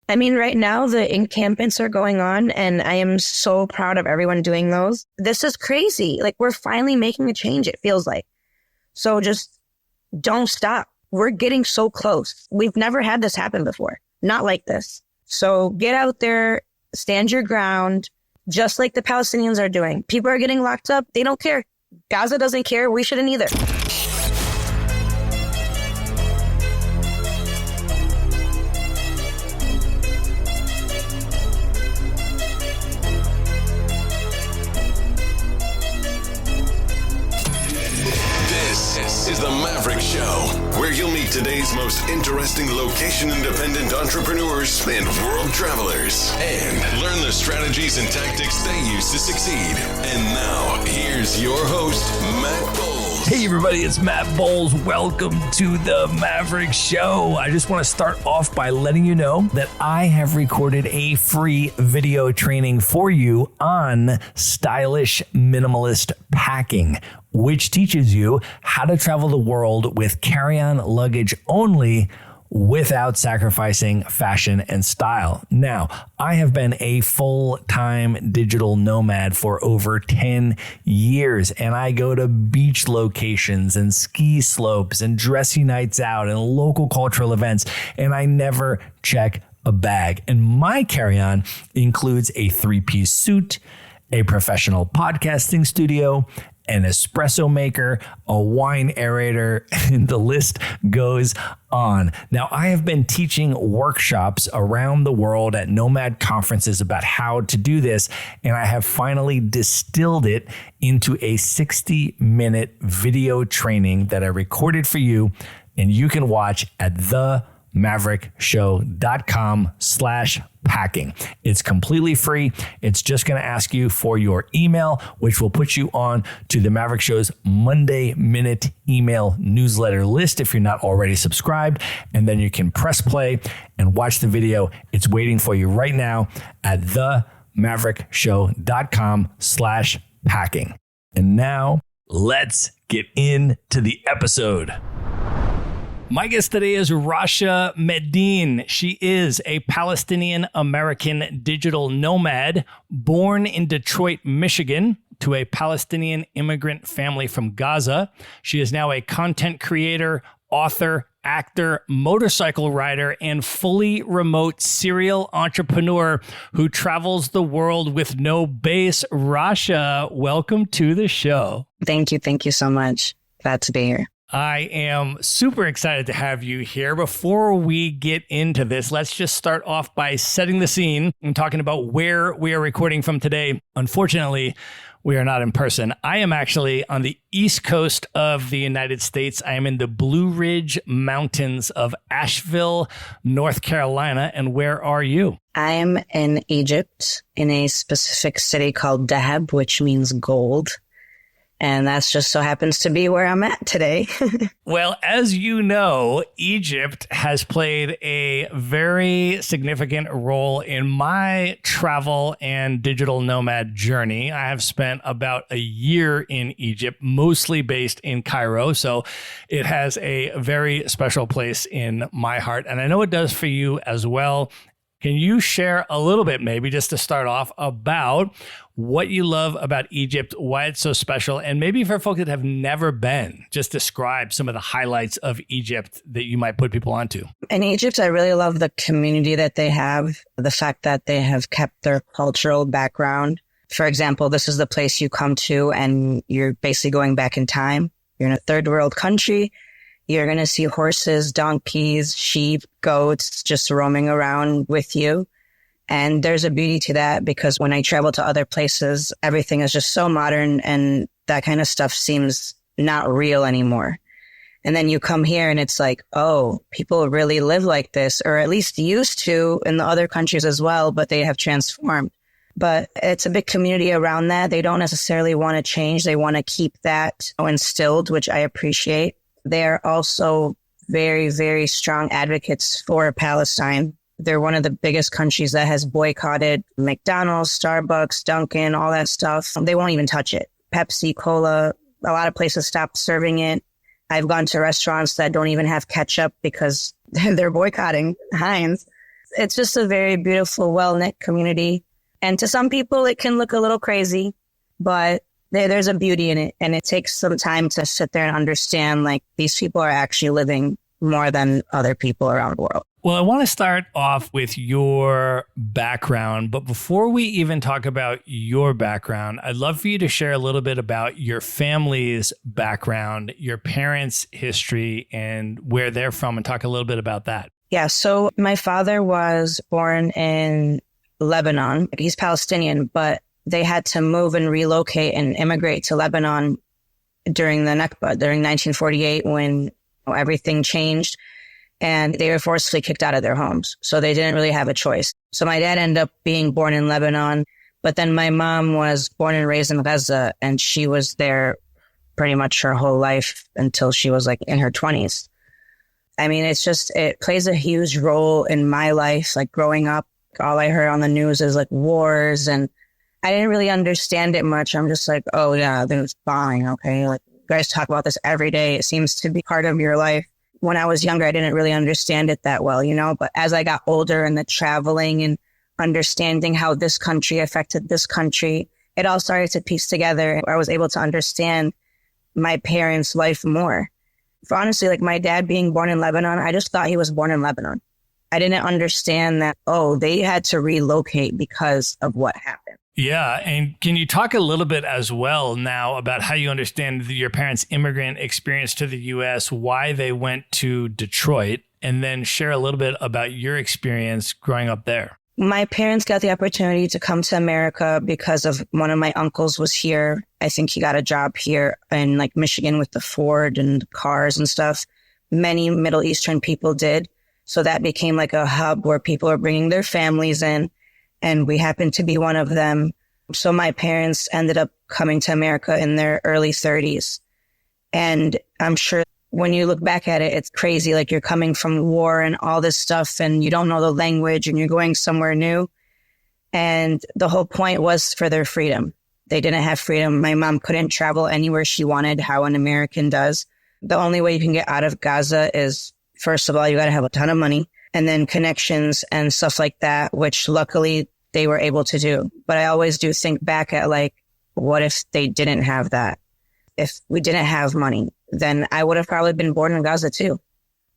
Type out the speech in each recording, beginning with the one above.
I mean, right now the encampments are going on and I am so proud of everyone doing those. This is crazy. Like, we're finally making a change, it feels like. So just don't stop. We're getting so close. We've never had this happen before. Not like this. So get out there, stand your ground, just like the Palestinians are doing. People are getting locked up. They don't care. Gaza doesn't care. We shouldn't either. This is the Maverick Show, where you'll meet today's most interesting location-independent entrepreneurs and world travelers, and learn the strategies and tactics they use to succeed. And now, here's your host, Matt Bowles. Hey everybody, it's Matt Bowles. Welcome to the Maverick Show. I just want to start off by letting you know that I have recorded a free video training for you on stylish minimalist packing, which teaches you how to travel the world with carry-on luggage only without sacrificing fashion and style. Now, I have been a full-time digital nomad for over 10 years, and I go to beach locations and ski slopes and dressy nights out and local cultural events, and I never check a bag. And my carry-on includes a 3-piece suit, a professional podcasting studio, an espresso maker, a wine aerator, and the list goes on. Now, I have been teaching workshops around the world at nomad conferences about how to do this, and I have finally distilled it into a 60-minute video training that I recorded for you, and you can watch at themaverickshow.com/packing. It's completely free. It's just going to ask you for your email, which will put you on to the Maverick Show's Monday Minute email newsletter list if you're not already subscribed. And then you can press play and watch the video. It's waiting for you right now at themaverickshow.com/packing. And now let's get into the episode. My guest today is Rasha Medin. She is a Palestinian-American digital nomad born in Detroit, Michigan, to a Palestinian immigrant family from Gaza. She is now a content creator, author, actor, motorcycle rider, and fully remote serial entrepreneur who travels the world with no base. Rasha, welcome to the show. Thank you. Thank you so much. Glad to be here. I am super excited to have you here. Before we get into this, let's just start off by setting the scene and talking about where we are recording from today. Unfortunately, we are not in person. I am actually on the east coast of the United States. I am in the Blue Ridge Mountains of Asheville, North Carolina. And where are you? I am in Egypt, in a specific city called Dahab, which means gold. And that's just so happens to be where I'm at today. Well, as you know, Egypt has played a very significant role in my travel and digital nomad journey. I have spent about a year in Egypt, mostly based in Cairo. So it has a very special place in my heart. And I know it does for you as well. Can you share a little bit, maybe just to start off, about what you love about Egypt, why it's so special, and maybe for folks that have never been, just describe some of the highlights of Egypt that you might put people onto? In Egypt, I really love the community that they have, the fact that they have kept their cultural background. For example, this is the place you come to and you're basically going back in time. You're in a third world country. You're going to see horses, donkeys, sheep, goats just roaming around with you. And there's a beauty to that because when I travel to other places, everything is just so modern and that kind of stuff seems not real anymore. And then you come here and it's like, oh, people really live like this, or at least used to in the other countries as well, but they have transformed. But it's a big community around that. They don't necessarily want to change. They want to keep that instilled, which I appreciate. They are also very, very strong advocates for Palestine. They're one of the biggest countries that has boycotted McDonald's, Starbucks, Dunkin', all that stuff. They won't even touch it. Pepsi, Cola, a lot of places stopped serving it. I've gone to restaurants that don't even have ketchup because they're boycotting Heinz. It's just a very beautiful, well-knit community. And to some people, it can look a little crazy, but there's a beauty in it. And it takes some time to sit there and understand, like, these people are actually living more than other people around the world. Well, I want to start off with your background, but before we even talk about your background, I'd love for you to share a little bit about your family's background, your parents' history, and where they're from, and talk a little bit about that. Yeah, so my father was born in Lebanon. He's Palestinian, but they had to move and relocate and immigrate to Lebanon during the Nakba, during 1948, when everything changed. And they were forcibly kicked out of their homes. So they didn't really have a choice. So my dad ended up being born in Lebanon, but then my mom was born and raised in Gaza, and she was there pretty much her whole life until she was like in her 20s. I mean, it plays a huge role in my life. Like growing up, all I heard on the news is like wars, and I didn't really understand it much. I'm just like, oh yeah, there's bombing. Okay. Like you guys talk about this every day. It seems to be part of your life. When I was younger, I didn't really understand it that well, but as I got older and the traveling and understanding how this country affected this country, it all started to piece together. I was able to understand my parents' life more. For honestly, like my dad being born in Lebanon, I just thought he was born in Lebanon. I didn't understand that, they had to relocate because of what happened. Yeah. And can you talk a little bit as well now about how you understand your parents' immigrant experience to the U.S., why they went to Detroit, and then share a little bit about your experience growing up there? My parents got the opportunity to come to America because of one of my uncles was here. I think he got a job here in like Michigan with the Ford and cars and stuff. Many Middle Eastern people did. So that became like a hub where people are bringing their families in. And we happened to be one of them. So my parents ended up coming to America in their early 30s. And I'm sure when you look back at it, it's crazy. Like you're coming from war and all this stuff and you don't know the language and you're going somewhere new. And the whole point was for their freedom. They didn't have freedom. My mom couldn't travel anywhere she wanted, how an American does. The only way you can get out of Gaza is, first of all, you got to have a ton of money. And then connections and stuff like that, which luckily they were able to do. But I always do think back at like, what if they didn't have that? If we didn't have money, then I would have probably been born in Gaza too.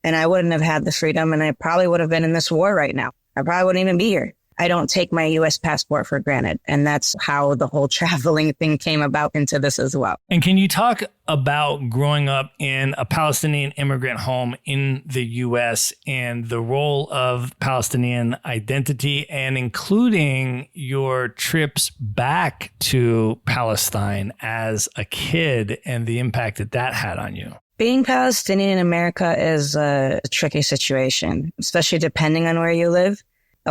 And I wouldn't have had the freedom, and I probably would have been in this war right now. I probably wouldn't even be here. I don't take my U.S. passport for granted. And that's how the whole traveling thing came about into this as well. And can you talk about growing up in a Palestinian immigrant home in the U.S. and the role of Palestinian identity, and including your trips back to Palestine as a kid and the impact that had on you? Being Palestinian in America is a tricky situation, especially depending on where you live.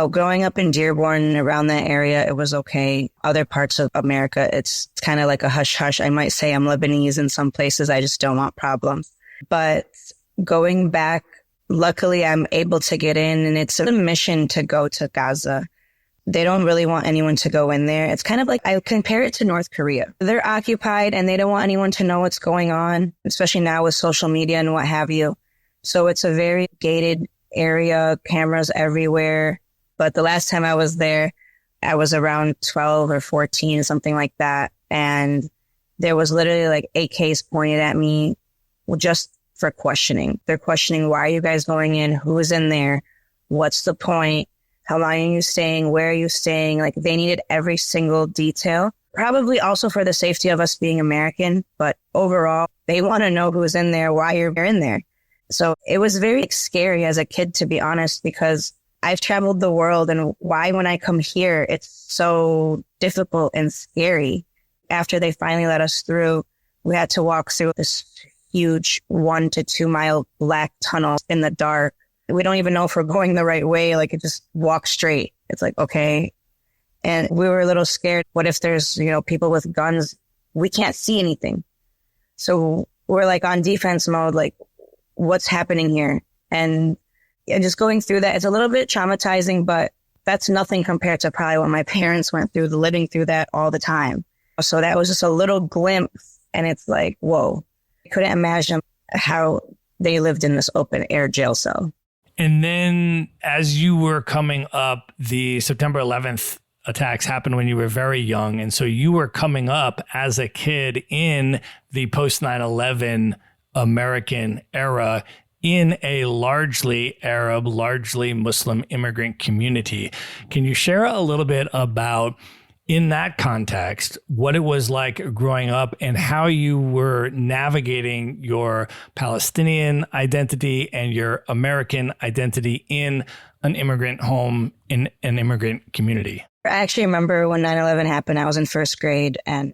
Growing up in Dearborn, around that area, it was okay. Other parts of America, it's kind of like a hush-hush. I might say I'm Lebanese in some places. I just don't want problems. But going back, luckily, I'm able to get in, and it's a mission to go to Gaza. They don't really want anyone to go in there. It's kind of like, I compare it to North Korea. They're occupied, and they don't want anyone to know what's going on, especially now with social media and what have you. So it's a very gated area, cameras everywhere. But the last time I was there, I was around 12 or 14, something like that. And there was literally like AKs pointed at me just for questioning. They're questioning, why are you guys going in? Who is in there? What's the point? How long are you staying? Where are you staying? Like they needed every single detail, probably also for the safety of us being American. But overall, they want to know who's in there, why you're in there. So it was very scary as a kid, to be honest, because I've traveled the world, and why when I come here, it's so difficult and scary. After they finally let us through, we had to walk through this huge 1 to 2 mile black tunnel in the dark. We don't even know if we're going the right way. Like it just walk straight. It's like, okay. And we were a little scared. What if there's, people with guns? We can't see anything. So we're like on defense mode, like what's happening here? And just going through that, it's a little bit traumatizing, but that's nothing compared to probably what my parents went through, living through that all the time. So that was just a little glimpse, and it's like, whoa, I couldn't imagine how they lived in this open air jail cell. And then as you were coming up, the September 11th attacks happened when you were very young. And so you were coming up as a kid in the post 9/11 American era in a largely Arab, largely Muslim immigrant community. Can you share a little bit about, in that context, what it was like growing up and how you were navigating your Palestinian identity and your American identity in an immigrant home, in an immigrant community? I actually remember when 9/11 happened, I was in first grade and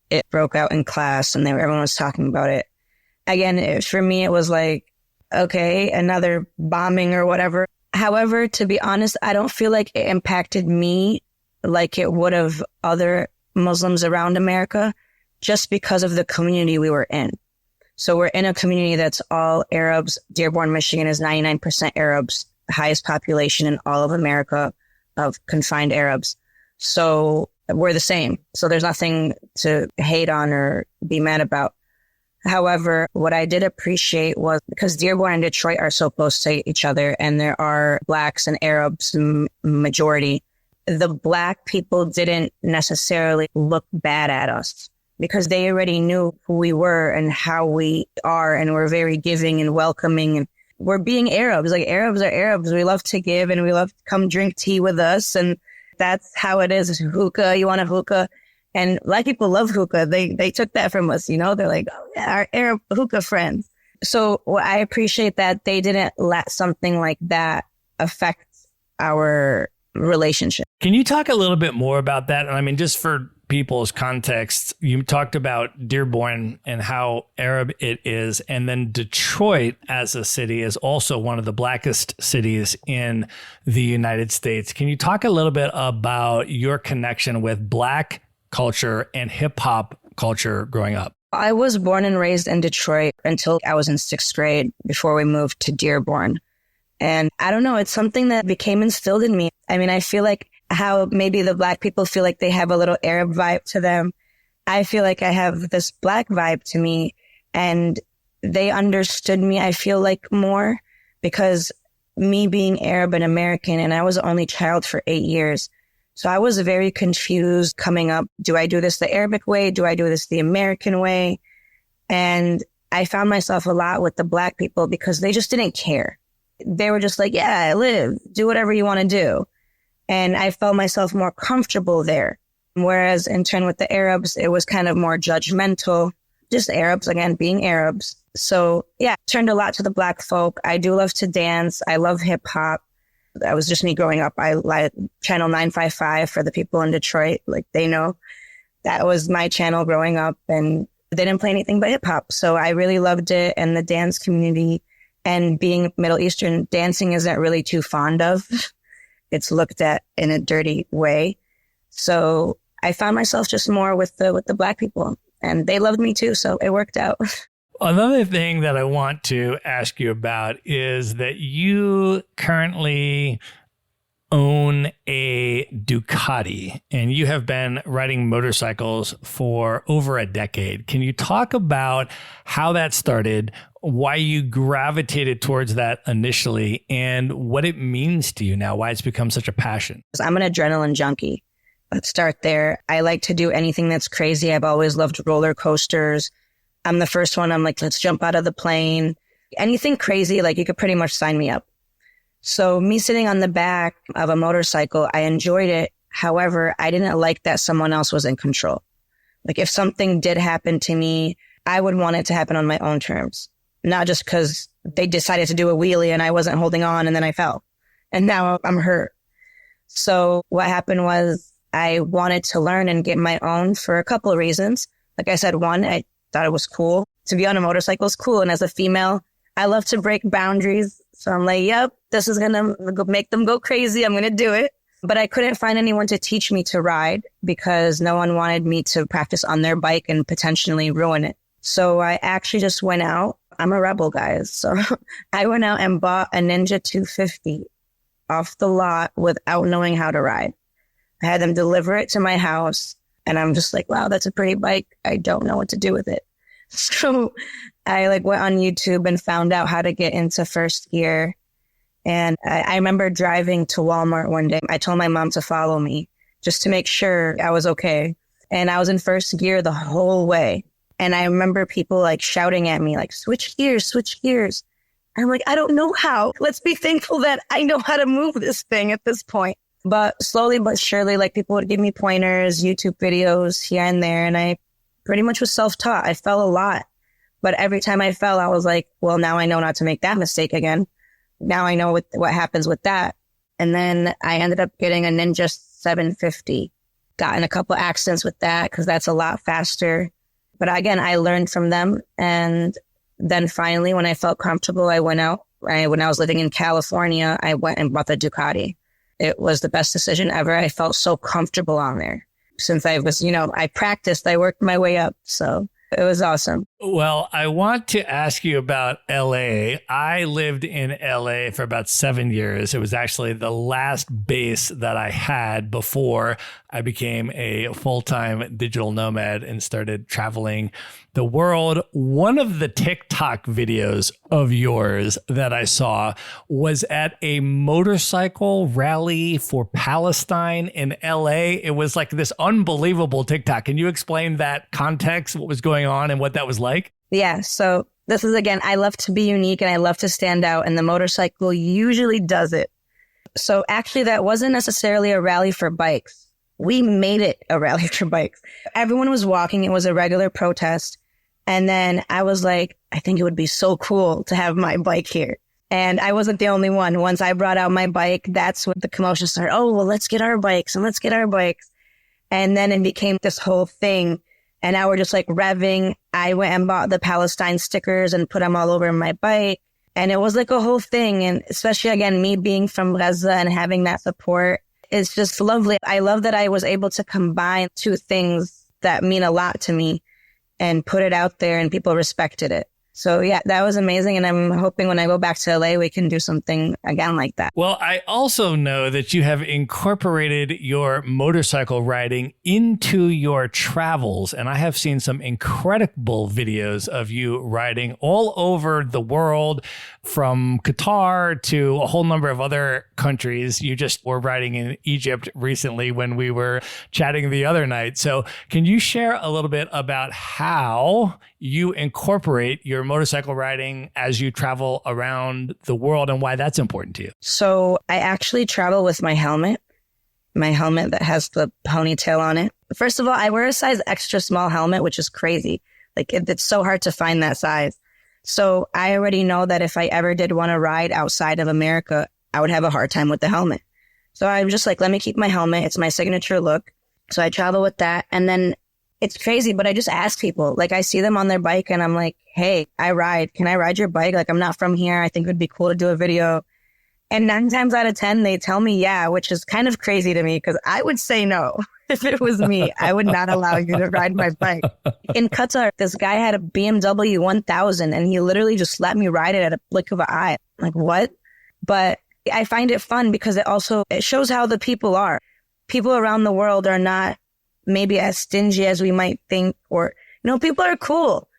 it broke out in class and everyone was talking about it. Again, for me, it was like, okay, another bombing or whatever. However, to be honest, I don't feel like it impacted me like it would have other Muslims around America, just because of the community we were in. So we're in a community that's all Arabs. Dearborn, Michigan is 99% Arabs, the highest population in all of America of confined Arabs. So we're the same. So there's nothing to hate on or be mad about. However, what I did appreciate was, because Dearborn and Detroit are so close to each other and there are Blacks and Arabs majority, the Black people didn't necessarily look bad at us because they already knew who we were and how we are, and we're very giving and welcoming, and we're being Arabs. Like, Arabs are Arabs. We love to give and we love to come drink tea with us, and that's how it is. Hookah, you want a hookah? And Black people love hookah. They took that from us, you know? They're like, oh yeah, our Arab hookah friends. So I appreciate that they didn't let something like that affect our relationship. Can you talk a little bit more about that? And I mean, just for people's context, you talked about Dearborn and how Arab it is. And then Detroit as a city is also one of the blackest cities in the United States. Can you talk a little bit about your connection with Black culture and hip hop culture growing up? I was born and raised in Detroit until I was in sixth grade before we moved to Dearborn. And I don't know, it's something that became instilled in me. I mean, I feel like how maybe the Black people feel like they have a little Arab vibe to them. I feel like I have this Black vibe to me, and they understood me, I feel like, more because me being Arab and American, and I was the only child for 8 years. So I was very confused coming up. Do I do this the Arabic way? Do I do this the American way? And I found myself a lot with the Black people because they just didn't care. They were just like, yeah, live, do whatever you want to do. And I felt myself more comfortable there. Whereas in turn with the Arabs, it was kind of more judgmental, just Arabs, again, being Arabs. So yeah, turned a lot to the Black folk. I do love to dance. I love hip hop. That was just me growing up. I like Channel 955 for the people in Detroit. Like, they know that was my channel growing up, and they didn't play anything but hip hop. So I really loved it. And the dance community, and being Middle Eastern, dancing isn't really too fond of. It's looked at in a dirty way. So I found myself just more with the Black people, and they loved me too. So it worked out. Another thing that I want to ask you about is that you currently own a Ducati, and you have been riding motorcycles for over a decade. Can you talk about how that started, why you gravitated towards that initially, and what it means to you now, why it's become such a passion? I'm an adrenaline junkie. Let's start there. I like to do anything that's crazy. I've always loved roller coasters. I'm the first one. I'm like, let's jump out of the plane. Anything crazy, like, you could pretty much sign me up. So me sitting on the back of a motorcycle, I enjoyed it. However, I didn't like that someone else was in control. Like, if something did happen to me, I would want it to happen on my own terms, not just because they decided to do a wheelie and I wasn't holding on and then I fell and now I'm hurt. So what happened was I wanted to learn and get my own for a couple of reasons. Like I said, one, I thought it was cool. To be on a motorcycle is cool. And as a female, I love to break boundaries. So I'm like, yep, this is going to make them go crazy. I'm going to do it. But I couldn't find anyone to teach me to ride because no one wanted me to practice on their bike and potentially ruin it. So I actually just went out. I'm a rebel, guys. So I went out and bought a Ninja 250 off the lot without knowing how to ride. I had them deliver it to my house. And I'm just like, wow, that's a pretty bike. I don't know what to do with it. So I went on YouTube and found out how to get into first gear. And I remember driving to Walmart one day. I told my mom to follow me just to make sure I was okay. And I was in first gear the whole way. And I remember people like shouting at me, like, switch gears, switch gears. I'm like, I don't know how. Let's be thankful that I know how to move this thing at this point. But slowly but surely, like, people would give me pointers, YouTube videos here and there. And I pretty much was self-taught. I fell a lot. But every time I fell, I was like, well, now I know not to make that mistake again. Now I know what happens with that. And then I ended up getting a Ninja 750. Got in a couple accidents with that because that's a lot faster. But again, I learned from them. And then finally, when I felt comfortable, I went out. When I was living in California, I went and bought the Ducati. It was the best decision ever. I felt so comfortable on there. Since I was, I practiced, I worked my way up. So it was awesome. Well, I want to ask you about LA. I lived in LA for about 7 years. It was actually the last base that I had before I became a full-time digital nomad and started traveling the world. One of the TikTok videos of yours that I saw was at a motorcycle rally for Palestine in LA. It was like this unbelievable TikTok. Can you explain that context, what was going on and what that was like? Yeah. So this is, again, I love to be unique and I love to stand out, and the motorcycle usually does it. So actually, that wasn't necessarily a rally for bikes. We made it a rally for bikes. Everyone was walking. It was a regular protest. And then I was like, I think it would be so cool to have my bike here. And I wasn't the only one. Once I brought out my bike, that's when the commotion started. Oh, well, let's get our bikes and let's get our bikes. And then it became this whole thing. And now we're just like revving. I went and bought the Palestine stickers and put them all over my bike. And it was like a whole thing. And especially, again, me being from Gaza and having that support, it's just lovely. I love that I was able to combine two things that mean a lot to me and put it out there, and people respected it. So yeah, that was amazing. And I'm hoping when I go back to LA, we can do something again like that. Well, I also know that you have incorporated your motorcycle riding into your travels. And I have seen some incredible videos of you riding all over the world, from Qatar to a whole number of other countries. You just were riding in Egypt recently when we were chatting the other night. So can you share a little bit about how you incorporate your motorcycle riding as you travel around the world and why that's important to you? So I actually travel with my helmet that has the ponytail on it. First of all, I wear a size extra small helmet, which is crazy. Like it's so hard to find that size. So I already know that if I ever did want to ride outside of America, I would have a hard time with the helmet. So I'm just like, let me keep my helmet. It's my signature look. So I travel with that. And then it's crazy, but I just ask people, like I see them on their bike and I'm like, hey, I ride. Can I ride your bike? Like I'm not from here. I think it would be cool to do a video. And 9 times out of 10, they tell me yeah, which is kind of crazy to me because I would say no. If it was me, I would not allow you to ride my bike. In Qatar, this guy had a BMW 1000 and he literally just let me ride it at a blink of an eye. I'm like, what? But I find it fun because it shows how the people are. People around the world are not maybe as stingy as we might think, or, people are cool.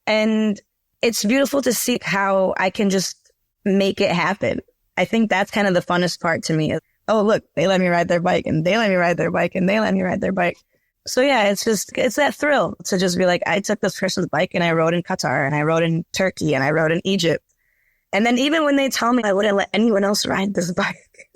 And it's beautiful to see how I can just make it happen. I think that's kind of the funnest part to me. Oh, look, they let me ride their bike and they let me ride their bike and they let me ride their bike. So yeah, it's that thrill to just be like, I took this person's bike and I rode in Qatar and I rode in Turkey and I rode in Egypt. And then even when they tell me I wouldn't let anyone else ride this bike,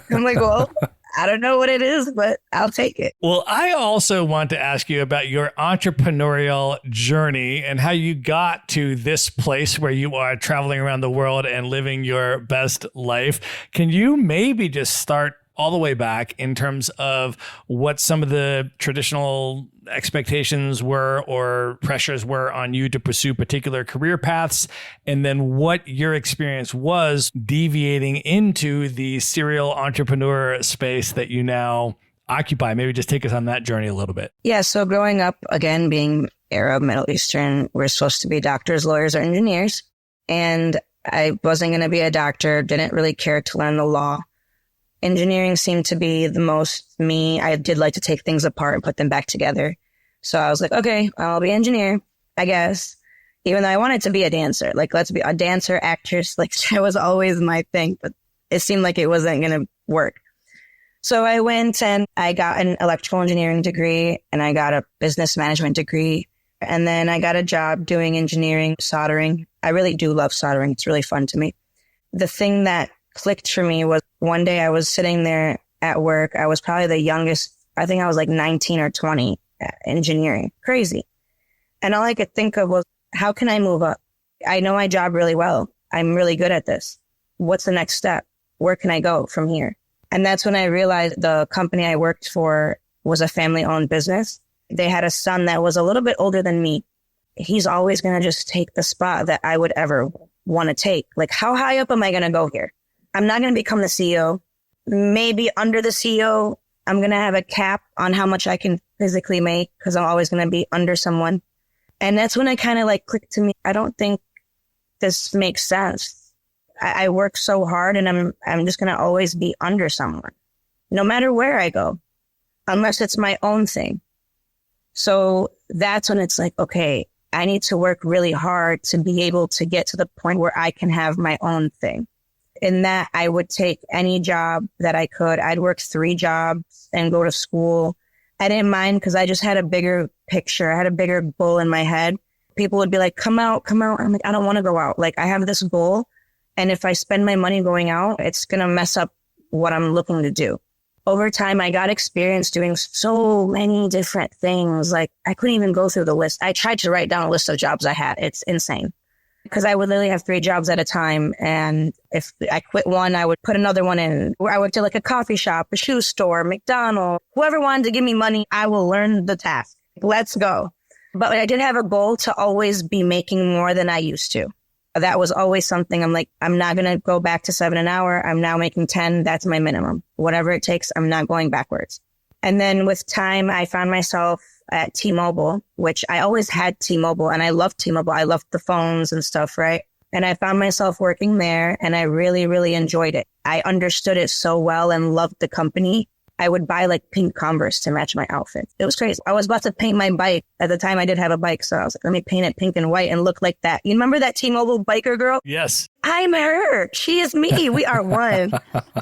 I'm like, well, I don't know what it is, but I'll take it. Well, I also want to ask you about your entrepreneurial journey and how you got to this place where you are traveling around the world and living your best life. Can you maybe just start all the way back in terms of what some of the traditional expectations were or pressures were on you to pursue particular career paths, and then what your experience was deviating into the serial entrepreneur space that you now occupy? Maybe just take us on that journey a little bit. Yeah. So growing up, again, being Arab, Middle Eastern, we're supposed to be doctors, lawyers, or engineers. And I wasn't going to be a doctor, didn't really care to learn the law. Engineering seemed to be the most me. I did like to take things apart and put them back together. So I was like, okay, I'll be an engineer, I guess. even though I wanted to be a dancer. Like, let's be a dancer, actress. Like, that was always my thing, but it seemed like it wasn't going to work. So I went and I got an electrical engineering degree and I got a business management degree. And then I got a job doing engineering, soldering. I really do love soldering. It's really fun to me. The thing that clicked for me was one day I was sitting there at work. I was probably the youngest. I think I was like 19 or 20 at engineering. Crazy. And all I could think of was, how can I move up? I know my job really well. I'm really good at this. What's the next step? Where can I go from here? And that's when I realized the company I worked for was a family-owned business. They had a son that was a little bit older than me. He's always going to just take the spot that I would ever want to take. Like, how high up am I going to go here? I'm not going to become the CEO. Maybe under the CEO, I'm going to have a cap on how much I can physically make because I'm always going to be under someone. And that's when I kind of like clicked to me. I don't think this makes sense. I work so hard and I'm just going to always be under someone, no matter where I go, unless it's my own thing. So that's when it's like, okay, I need to work really hard to be able to get to the point where I can have my own thing. In that, I would take any job that I could. I'd work 3 jobs and go to school. I didn't mind because I just had a bigger picture. I had a bigger goal in my head. People would be like, come out. I'm like, I don't want to go out. Like, I have this goal. And if I spend my money going out, it's going to mess up what I'm looking to do. Over time, I got experience doing so many different things. Like, I couldn't even go through the list. I tried to write down a list of jobs I had. It's insane. Because I would literally have 3 jobs at a time. And if I quit one, I would put another one in. Where I worked at like a coffee shop, a shoe store, McDonald's. Whoever wanted to give me money, I will learn the task. Let's go. But I did have a goal to always be making more than I used to. That was always something I'm like, I'm not going to go back to 7 an hour. I'm now making 10. That's my minimum. Whatever it takes, I'm not going backwards. And then with time, I found myself at T-Mobile, which I always had T-Mobile and I loved T-Mobile. I loved the phones and stuff, right? And I found myself working there and I really, really enjoyed it. I understood it so well and loved the company. I would buy like pink Converse to match my outfit. It was crazy. I was about to paint my bike. At the time I did have a bike. So I was like, let me paint it pink and white and look like that. You remember that T-Mobile biker girl? Yes. I'm her. She is me. We are one.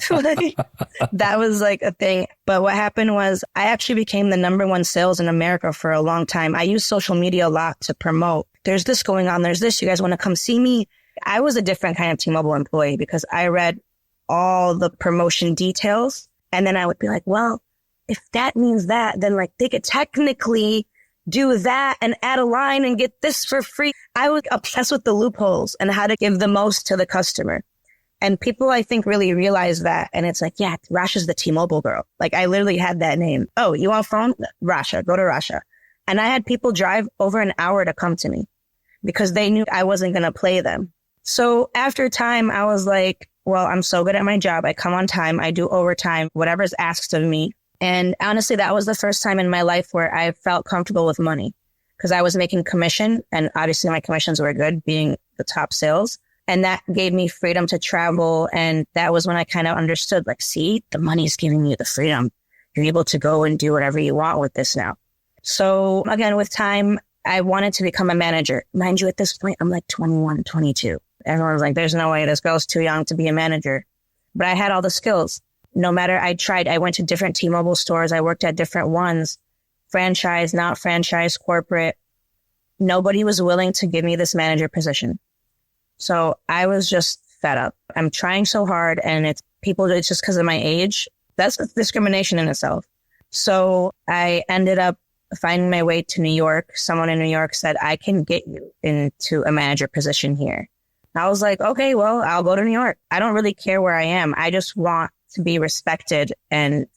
That was like a thing. But what happened was I actually became the #1 sales in America for a long time. I used social media a lot to promote. There's this going on. There's this. You guys want to come see me? I was a different kind of T-Mobile employee because I read all the promotion details. And then I would be like, well, if that means that, then like they could technically do that and add a line and get this for free. I was obsessed with the loopholes and how to give the most to the customer. And people, I think, really realize that. And it's like, yeah, Rasha's the T-Mobile girl. Like, I literally had that name. Oh, you want a phone? Rasha, go to Rasha. And I had people drive over an hour to come to me because they knew I wasn't going to play them. So after time, I was like, well, I'm so good at my job. I come on time. I do overtime, whatever's asked of me. And honestly, that was the first time in my life where I felt comfortable with money because I was making commission. And obviously my commissions were good being the top sales. And that gave me freedom to travel. And that was when I kind of understood, like, see, the money's giving you the freedom. You're able to go and do whatever you want with this now. So again, with time, I wanted to become a manager. Mind you, at this point, I'm like 21, 22. Everyone's like, there's no way this girl's too young to be a manager. But I had all the skills. No matter, I tried. I went to different T-Mobile stores. I worked at different ones. Franchise, not franchise, corporate. Nobody was willing to give me this manager position. So I was just fed up. I'm trying so hard and it's just because of my age. That's discrimination in itself. So I ended up finding my way to New York. Someone in New York said, I can get you into a manager position here. I was like, okay, well, I'll go to New York. I don't really care where I am. I just want to be respected and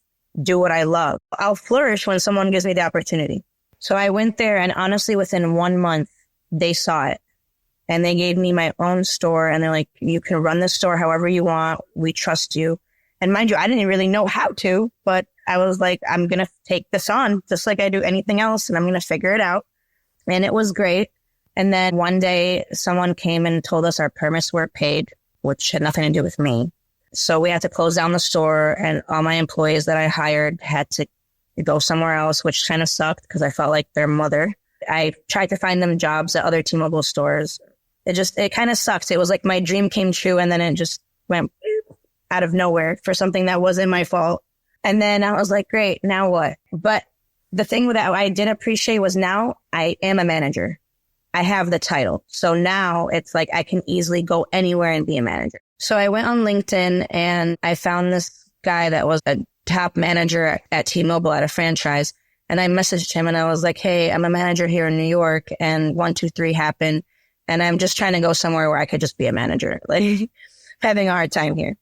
do what I love. I'll flourish when someone gives me the opportunity. So I went there and honestly, within 1 month, they saw it and they gave me my own store. And they're like, you can run the store however you want. We trust you. And mind you, I didn't really know how to, but I was like, I'm going to take this on just like I do anything else. And I'm going to figure it out. And it was great. And then one day someone came and told us our permits weren't paid, which had nothing to do with me. So we had to close down the store and all my employees that I hired had to go somewhere else, which kind of sucked because I felt like their mother. I tried to find them jobs at other T-Mobile stores. It kind of sucked. It was like my dream came true and then it just went out of nowhere for something that wasn't my fault. And then I was like, great, now what? But the thing that I did appreciate was now I am a manager. I have the title. So now it's like I can easily go anywhere and be a manager. So I went on LinkedIn and I found this guy that was a top manager at T-Mobile at a franchise. And I messaged him and I was like, hey, I'm a manager here in New York and 1, 2, 3 happened. And I'm just trying to go somewhere where I could just be a manager, like having a hard time here.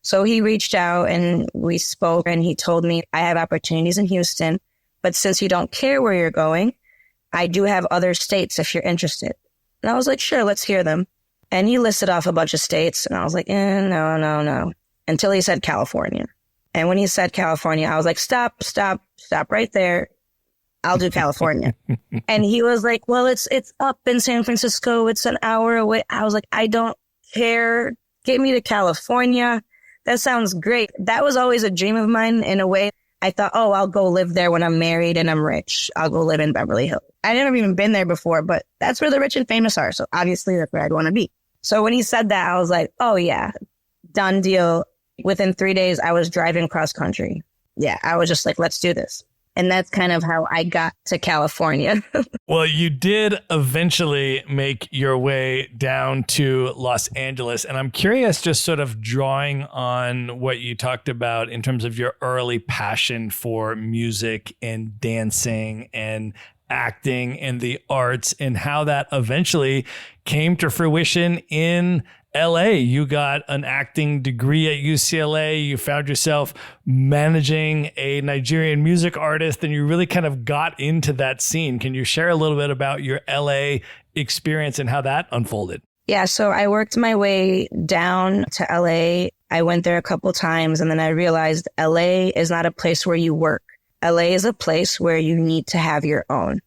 So he reached out and we spoke and he told me I have opportunities in Houston, but since you don't care where you're going, I do have other states if you're interested. And I was like, sure, let's hear them. And he listed off a bunch of states and I was like, no. Until he said California. And when he said California, I was like, stop right there. I'll do California. And he was like, well, it's up in San Francisco. It's an hour away. I was like, I don't care. Get me to California. That sounds great. That was always a dream of mine in a way. I thought, oh, I'll go live there when I'm married and I'm rich. I'll go live in Beverly Hills. I'd never even been there before, but that's where the rich and famous are. So obviously that's where I'd want to be. So when he said that, I was like, oh yeah, done deal. Within 3 days, I was driving cross country. Yeah, I was just like, let's do this. And that's kind of how I got to California. Well, you did eventually make your way down to Los Angeles. And I'm curious, just sort of drawing on what you talked about in terms of your early passion for music and dancing and acting and the arts and how that eventually came to fruition in LA. You got an acting degree at UCLA. You found yourself managing a Nigerian music artist and you really kind of got into that scene. Can you share a little bit about your LA experience and how that unfolded? Yeah, so I worked my way down to LA. I went there a couple times and then I realized LA is not a place where you work. LA is a place where you need to have your own.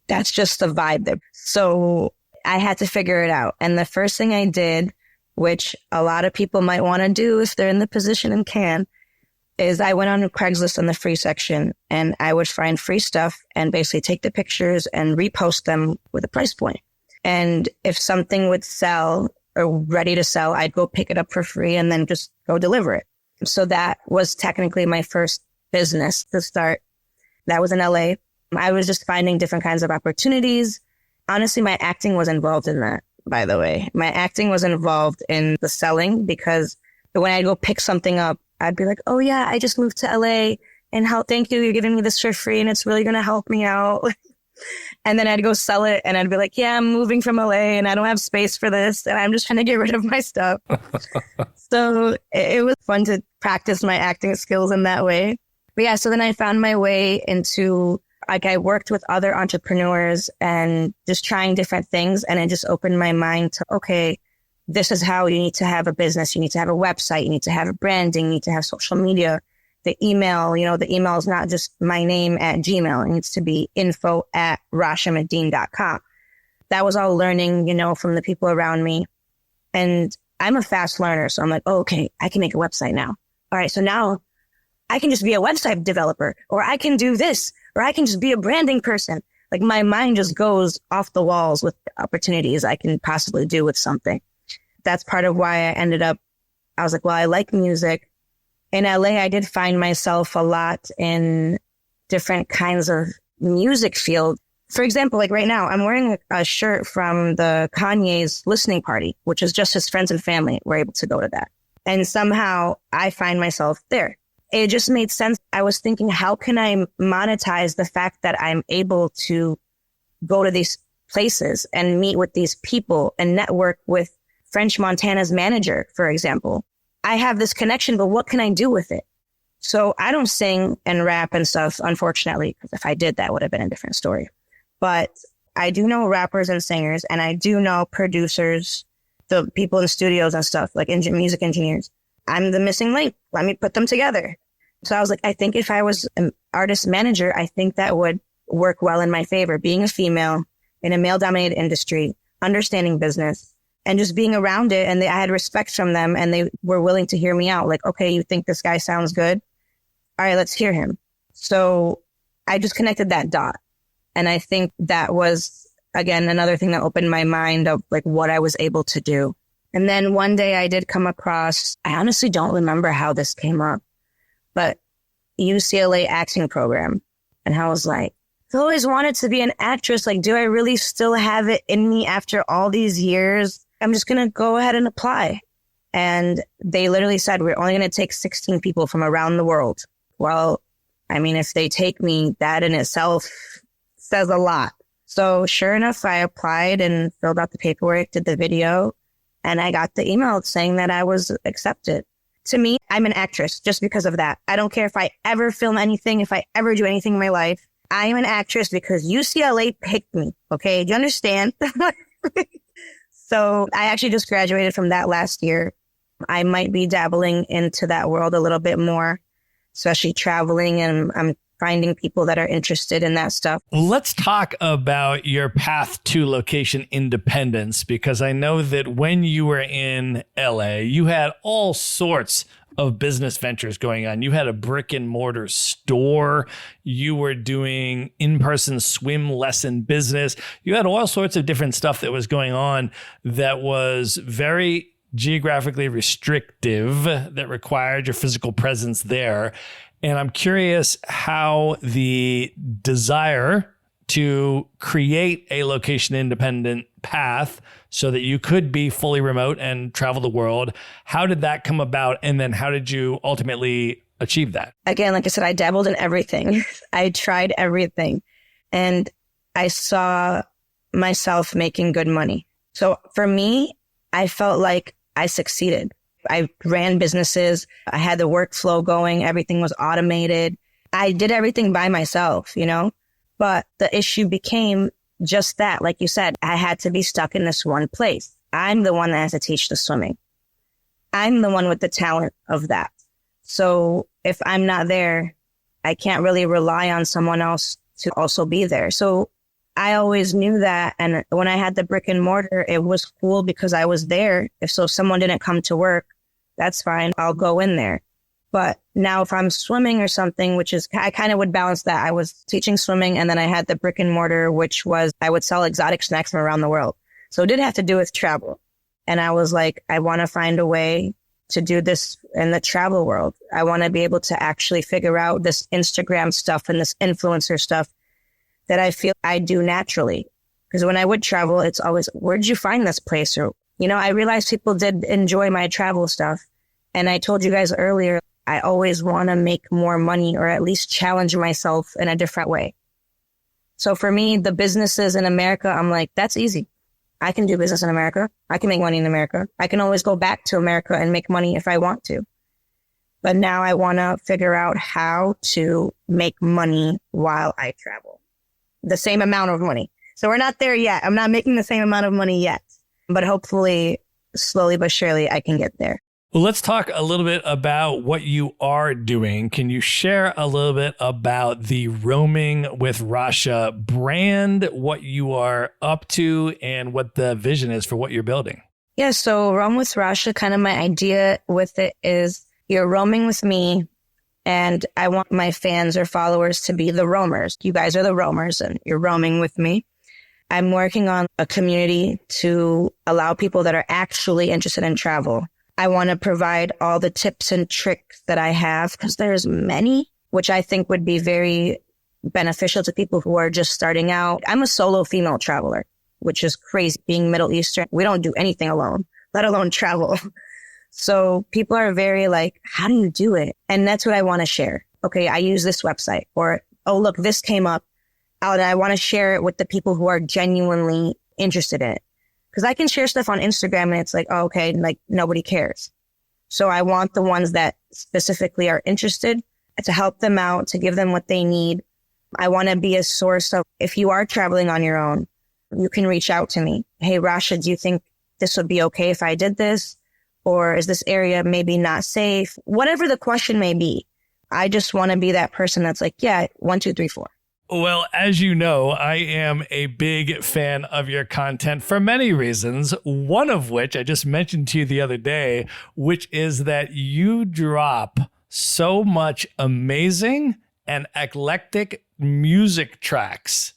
That's just the vibe there. So I had to figure it out. And the first thing I did, which a lot of people might want to do if they're in the position and can, is I went on Craigslist on the free section and I would find free stuff and basically take the pictures and repost them with a price point. And if something would sell or ready to sell, I'd go pick it up for free and then just go deliver it. So that was technically my first business to start. That was in LA. I was just finding different kinds of opportunities. Honestly, my acting was involved in that, by the way. My acting was involved in the selling because when I'd go pick something up, I'd be like, oh yeah, I just moved to LA and thank you, you're giving me this for free and it's really going to help me out. And then I'd go sell it and I'd be like, yeah, I'm moving from LA and I don't have space for this and I'm just trying to get rid of my stuff. So it was fun to practice my acting skills in that way. But yeah, so then I found my way into, like, I worked with other entrepreneurs and just trying different things. And it just opened my mind to, okay, this is how you need to have a business. You need to have a website. You need to have branding. You need to have social media. The email, the email is not just my name at Gmail. It needs to be info@rashamadeen.com. That was all learning, from the people around me. And I'm a fast learner. So I'm like, oh, okay, I can make a website now. All right. So now I can just be a website developer, or I can do this, or I can just be a branding person. Like my mind just goes off the walls with opportunities I can possibly do with something. That's part of why I was like, well, I like music. In LA, I did find myself a lot in different kinds of music field. For example, like right now, I'm wearing a shirt from the Kanye's listening party, which is just his friends and family were able to go to that. And somehow I find myself there. It just made sense. I was thinking, how can I monetize the fact that I'm able to go to these places and meet with these people and network with French Montana's manager, for example? I have this connection, but what can I do with it? So I don't sing and rap and stuff, unfortunately, because if I did, that would have been a different story. But I do know rappers and singers, and I do know producers, the people in studios and stuff, like music engineers. I'm the missing link. Let me put them together. So I was like, I think if I was an artist manager, I think that would work well in my favor. Being a female in a male-dominated industry, understanding business, and just being around it. And I had respect from them and they were willing to hear me out. Like, okay, you think this guy sounds good? All right, let's hear him. So I just connected that dot. And I think that was, again, another thing that opened my mind of like what I was able to do. And then one day I did come across, I honestly don't remember how this came up, but UCLA acting program. And I was like, I always wanted to be an actress. Like, do I really still have it in me after all these years? I'm just going to go ahead and apply. And they literally said, we're only going to take 16 people from around the world. Well, I mean, if they take me, that in itself says a lot. So sure enough, I applied and filled out the paperwork, did the video, and I got the email saying that I was accepted. To me, I'm an actress just because of that. I don't care if I ever film anything, if I ever do anything in my life. I am an actress because UCLA picked me. Okay. Do you understand? So I actually just graduated from that last year. I might be dabbling into that world a little bit more, especially traveling, and I'm finding people that are interested in that stuff. Let's talk about your path to location independence, because I know that when you were in LA, you had all sorts of business ventures going on. You had a brick and mortar store. You were doing in-person swim lesson business. You had all sorts of different stuff that was going on that was very geographically restrictive, that required your physical presence there. And I'm curious how the desire to create a location independent path so that you could be fully remote and travel the world, how did that come about? And then how did you ultimately achieve that? Again, like I said, I dabbled in everything. I tried everything, and I saw myself making good money. So for me, I felt like I succeeded. I ran businesses. I had the workflow going. Everything was automated. I did everything by myself, you know, but the issue became just that. Like you said, I had to be stuck in this one place. I'm the one that has to teach the swimming. I'm the one with the talent of that. So if I'm not there, I can't really rely on someone else to also be there. So I always knew that. And when I had the brick and mortar, it was cool because I was there. If someone didn't come to work, that's fine. I'll go in there. But now if I'm swimming or something, which is, I kind of would balance that. I was teaching swimming, and then I had the brick and mortar, which was, I would sell exotic snacks from around the world. So it did have to do with travel. And I was like, I want to find a way to do this in the travel world. I want to be able to actually figure out this Instagram stuff and this influencer stuff that I feel I do naturally. Because when I would travel, it's always, where'd you find this place? Or, you know, I realized people did enjoy my travel stuff. And I told you guys earlier, I always want to make more money, or at least challenge myself in a different way. So for me, the businesses in America, I'm like, that's easy. I can do business in America. I can make money in America. I can always go back to America and make money if I want to. But now I want to figure out how to make money while I travel. The same amount of money. So we're not there yet. I'm not making the same amount of money yet, but hopefully slowly but surely I can get there. Well, let's talk a little bit about what you are doing. Can you share a little bit about the Roaming with Rasha brand, what you are up to, and what the vision is for what you're building? Yeah, so Roam with Rasha, kind of my idea with it is you're roaming with me, and I want my fans or followers to be the roamers. You guys are the roamers, and you're roaming with me. I'm working on a community to allow people that are actually interested in travel. I want to provide all the tips and tricks that I have, because there's many, which I think would be very beneficial to people who are just starting out. I'm a solo female traveler, which is crazy. Being Middle Eastern, we don't do anything alone, let alone travel. So people are very like, how do you do it? And that's what I want to share. Okay, I use this website, or, oh, look, this came up. And I want to share it with the people who are genuinely interested in it. Because I can share stuff on Instagram and it's like, oh, okay, like nobody cares. So I want the ones that specifically are interested to help them out, to give them what they need. I want to be a source of, if you are traveling on your own, you can reach out to me. Hey, Rasha, do you think this would be okay if I did this? Or is this area maybe not safe? Whatever the question may be, I just want to be that person that's like, yeah, 1, 2, 3, 4. Well, as you know, I am a big fan of your content for many reasons, one of which I just mentioned to you the other day, which is that you drop so much amazing and eclectic music tracks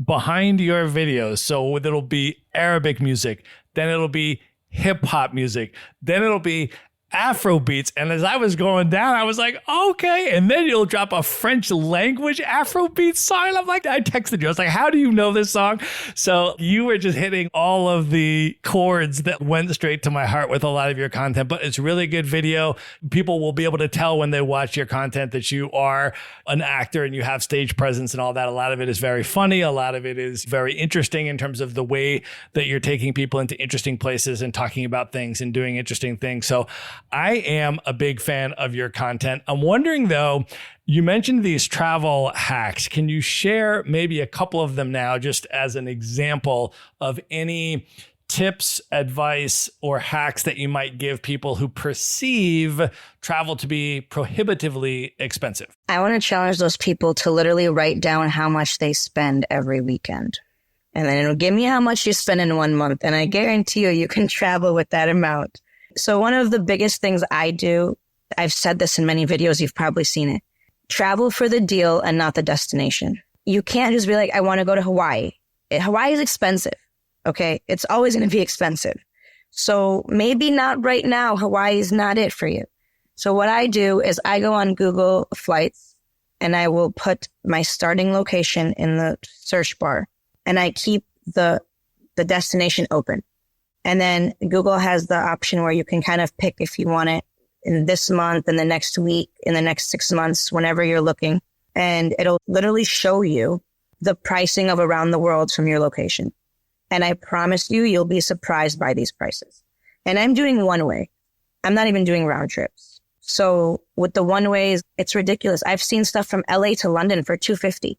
behind your videos. So it'll be Arabic music, then it'll be hip hop music, then it'll be Afro beats. And as I was going down, I was like, okay. And then you'll drop a French language Afro beat song. And I'm like, I texted you. I was like, how do you know this song? So you were just hitting all of the chords that went straight to my heart with a lot of your content. But it's really good video. People will be able to tell when they watch your content that you are an actor and you have stage presence and all that. A lot of it is very funny. A lot of it is very interesting in terms of the way that you're taking people into interesting places and talking about things and doing interesting things. So I am a big fan of your content. I'm wondering, though, you mentioned these travel hacks. Can you share maybe a couple of them now, just as an example of any tips, advice, or hacks that you might give people who perceive travel to be prohibitively expensive? I want to challenge those people to literally write down how much they spend every weekend. And then it'll give me how much you spend in 1 month. And I guarantee you can travel with that amount. So one of the biggest things I do, I've said this in many videos, you've probably seen it. Travel for the deal and not the destination. You can't just be like, I want to go to Hawaii. Hawaii is expensive. Okay. It's always going to be expensive. So maybe not right now. Hawaii is not it for you. So what I do is I go on Google Flights and I will put my starting location in the search bar and I keep the destination open. And then Google has the option where you can kind of pick if you want it in this month, in the next week, in the next 6 months, whenever you're looking. And it'll literally show you the pricing of around the world from your location. And I promise you, you'll be surprised by these prices. And I'm doing one way. I'm not even doing round trips. So with the one ways, it's ridiculous. I've seen stuff from LA to London for $250.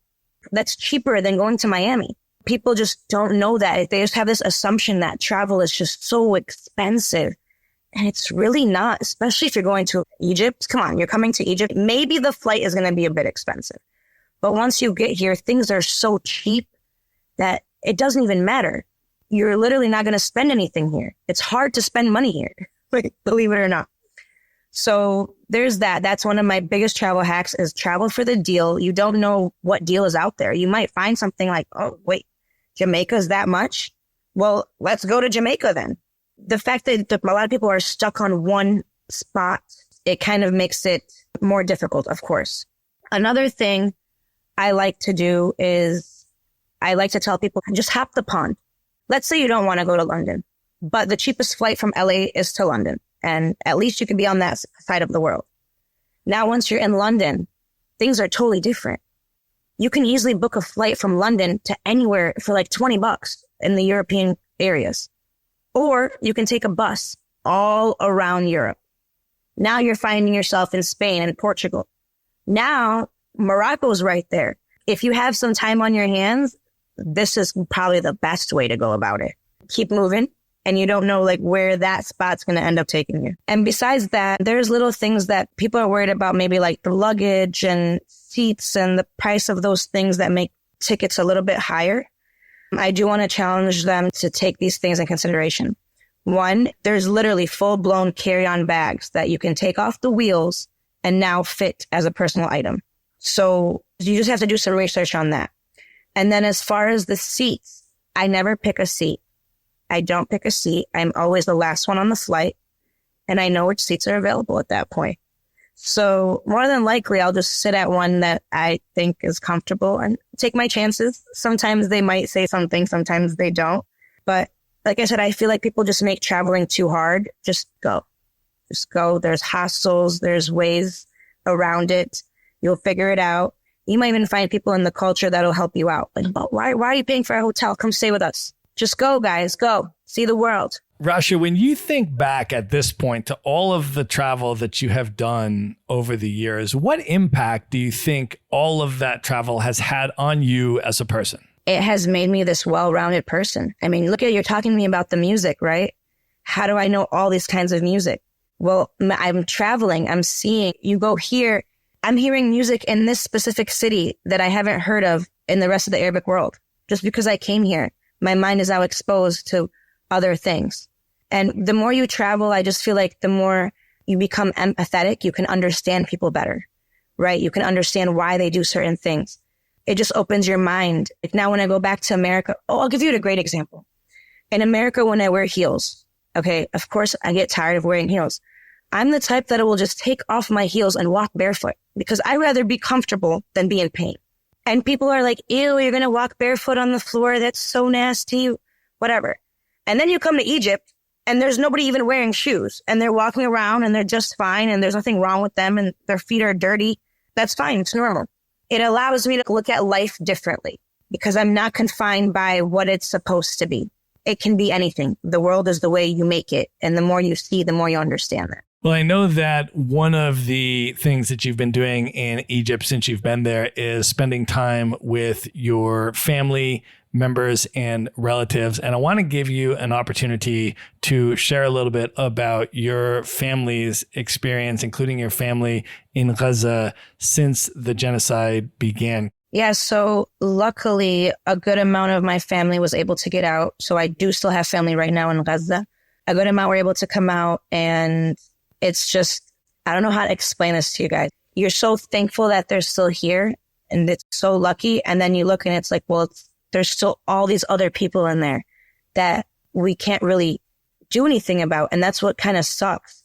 That's cheaper than going to Miami. People just don't know that. They just have this assumption that travel is just so expensive. And it's really not, especially if you're going to Egypt. Come on, you're coming to Egypt. Maybe the flight is going to be a bit expensive. But once you get here, things are so cheap that it doesn't even matter. You're literally not going to spend anything here. It's hard to spend money here, believe it or not. So there's that. That's one of my biggest travel hacks is travel for the deal. You don't know what deal is out there. You might find something like, oh, wait, Jamaica's that much? Well, let's go to Jamaica then. The fact that a lot of people are stuck on one spot, it kind of makes it more difficult, of course. Another thing I like to do is I like to tell people, just hop the pond. Let's say you don't want to go to London, but the cheapest flight from LA is to London. And at least you can be on that side of the world. Now, once you're in London, things are totally different. You can easily book a flight from London to anywhere for like $20 in the European areas. Or you can take a bus all around Europe. Now you're finding yourself in Spain and Portugal. Now Morocco's right there. If you have some time on your hands, this is probably the best way to go about it. Keep moving. And you don't know like where that spot's going to end up taking you. And besides that, there's little things that people are worried about, maybe like the luggage and seats and the price of those things that make tickets a little bit higher. I do want to challenge them to take these things in consideration. One, there's literally full-blown carry-on bags that you can take off the wheels and now fit as a personal item. So you just have to do some research on that. And then as far as the seats, I never pick a seat. I don't pick a seat. I'm always the last one on the flight, and I know which seats are available at that point. So more than likely, I'll just sit at one that I think is comfortable and take my chances. Sometimes they might say something, sometimes they don't. But like I said, I feel like people just make traveling too hard. Just go. Just go. There's hostels. There's ways around it. You'll figure it out. You might even find people in the culture that'll help you out. Like, but why are you paying for a hotel? Come stay with us. Just go, guys. Go. See the world. Rasha, when you think back at this point to all of the travel that you have done over the years, what impact do you think all of that travel has had on you as a person? It has made me this well-rounded person. I mean, look at, you're talking to me about the music, right? How do I know all these kinds of music? Well, I'm traveling. I'm seeing, you go here. I'm hearing music in this specific city that I haven't heard of in the rest of the Arabic world. Just because I came here, my mind is now exposed to other things. And the more you travel, I just feel like the more you become empathetic, you can understand people better, right? You can understand why they do certain things. It just opens your mind. Like now when I go back to America, I'll give you a great example. In America, when I wear heels, okay, of course I get tired of wearing heels. I'm the type that will just take off my heels and walk barefoot because I'd rather be comfortable than be in pain. And people are like, ew, you're going to walk barefoot on the floor. That's so nasty, whatever. And then you come to Egypt and there's nobody even wearing shoes and they're walking around and they're just fine and there's nothing wrong with them and their feet are dirty. That's fine. It's normal. It allows me to look at life differently because I'm not confined by what it's supposed to be. It can be anything. The world is the way you make it. And the more you see, the more you understand that. Well, I know that one of the things that you've been doing in Egypt since you've been there is spending time with your family members and relatives. And I want to give you an opportunity to share a little bit about your family's experience, including your family in Gaza since the genocide began. Yeah, so luckily, a good amount of my family was able to get out. So I do still have family right now in Gaza. A good amount were able to come out. And it's just, I don't know how to explain this to you guys. You're so thankful that they're still here. And it's so lucky. And then you look and it's like, well, there's still all these other people in there that we can't really do anything about. And that's what kind of sucks.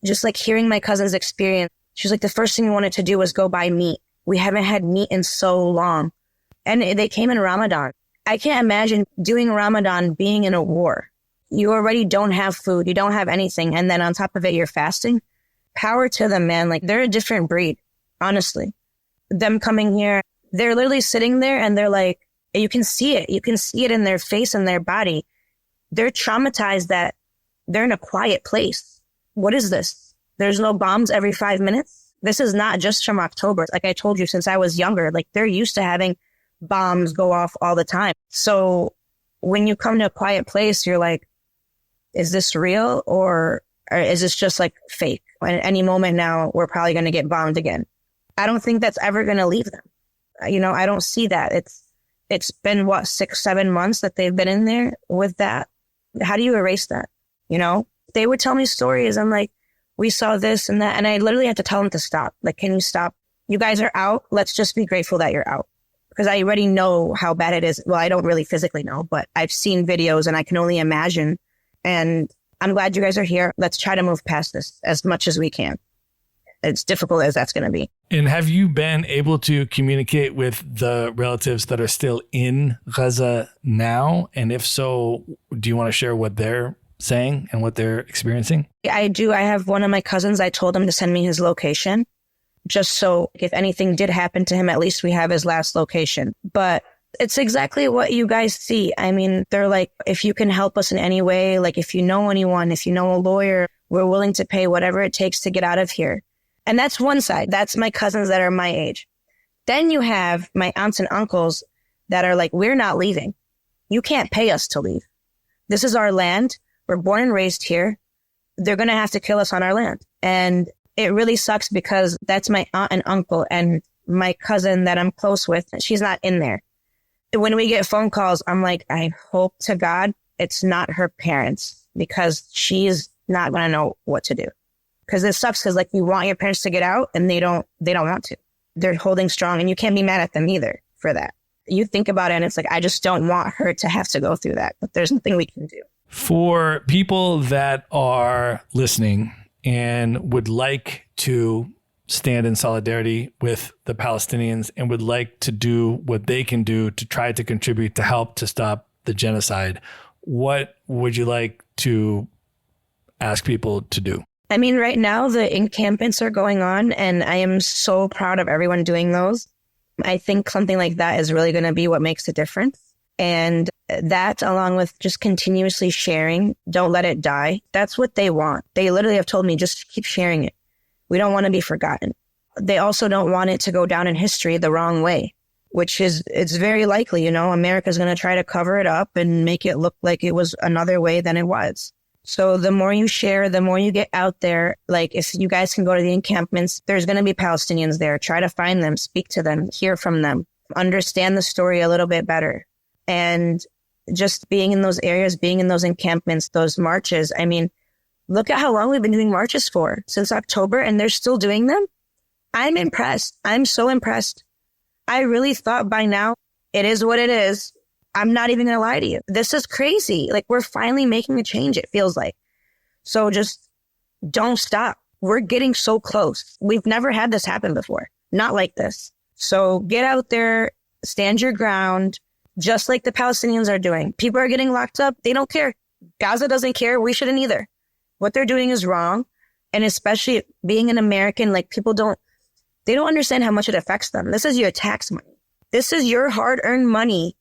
Just like hearing my cousin's experience, she's like, the first thing we wanted to do was go buy meat. We haven't had meat in so long. And they came in Ramadan. I can't imagine doing Ramadan being in a war. You already don't have food. You don't have anything. And then on top of it, you're fasting. Power to them, man. Like they're a different breed, honestly. Them coming here, they're literally sitting there and they're like, you can see it. You can see it in their face and their body. They're traumatized that they're in a quiet place. What is this? There's no bombs every 5 minutes. This is not just from October. Like I told you, since I was younger, like they're used to having bombs go off all the time. So when you come to a quiet place, you're like, is this real or is this just like fake? And at any moment now, we're probably going to get bombed again. I don't think that's ever going to leave them. You know, I don't see that. It's been 6-7 months that they've been in there with that. How do you erase that? You know, they would tell me stories. I'm like, we saw this and that. And I literally had to tell them to stop. Like, can you stop? You guys are out. Let's just be grateful that you're out. Because I already know how bad it is. Well, I don't really physically know, but I've seen videos and I can only imagine. And I'm glad you guys are here. Let's try to move past this as much as we can. It's difficult as that's going to be. And have you been able to communicate with the relatives that are still in Gaza now? And if so, do you want to share what they're saying and what they're experiencing? I do. I have one of my cousins. I told him to send me his location just so if anything did happen to him, at least we have his last location. But it's exactly what you guys see. I mean, they're like, if you can help us in any way, like if you know anyone, if you know a lawyer, we're willing to pay whatever it takes to get out of here. And that's one side. That's my cousins that are my age. Then you have my aunts and uncles that are like, we're not leaving. You can't pay us to leave. This is our land. We're born and raised here. They're going to have to kill us on our land. And it really sucks because that's my aunt and uncle and my cousin that I'm close with. She's not in there. When we get phone calls, I'm like, I hope to God it's not her parents because she's not going to know what to do. Because it sucks because like you want your parents to get out and they don't want to. They're holding strong and you can't be mad at them either for that. You think about it and it's like, I just don't want her to have to go through that, but there's nothing we can do. For people that are listening and would like to stand in solidarity with the Palestinians and would like to do what they can do to try to contribute to help to stop the genocide, what would you like to ask people to do? I mean, right now the encampments are going on and I am so proud of everyone doing those. I think something like that is really going to be what makes a difference. And that, along with just continuously sharing, don't let it die. That's what they want. They literally have told me, just keep sharing it. We don't want to be forgotten. They also don't want it to go down in history the wrong way, which is, it's very likely, you know, America's going to try to cover it up and make it look like it was another way than it was. So the more you share, the more you get out there. Like if you guys can go to the encampments, there's going to be Palestinians there. Try to find them, speak to them, hear from them, understand the story a little bit better. And just being in those areas, being in those encampments, those marches. I mean, look at how long we've been doing marches for, since October, and they're still doing them. I'm impressed. I'm so impressed. I really thought by now, it is what it is. I'm not even going to lie to you. This is crazy. Like, we're finally making a change, it feels like. So just don't stop. We're getting so close. We've never had this happen before. Not like this. So get out there, stand your ground, just like the Palestinians are doing. People are getting locked up. They don't care. Gaza doesn't care. We shouldn't either. What they're doing is wrong. And especially being an American, like, they don't understand how much it affects them. This is your tax money. This is your hard-earned money.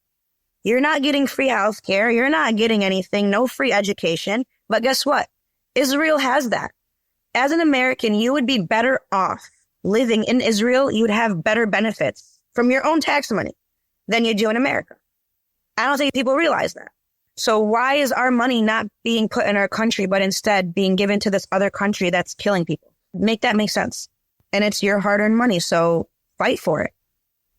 You're not getting free health care. You're not getting anything, no free education. But guess what? Israel has that. As an American, you would be better off living in Israel. You would have better benefits from your own tax money than you do in America. I don't think people realize that. So why is our money not being put in our country, but instead being given to this other country that's killing people? Make that make sense. And it's your hard-earned money, so fight for it.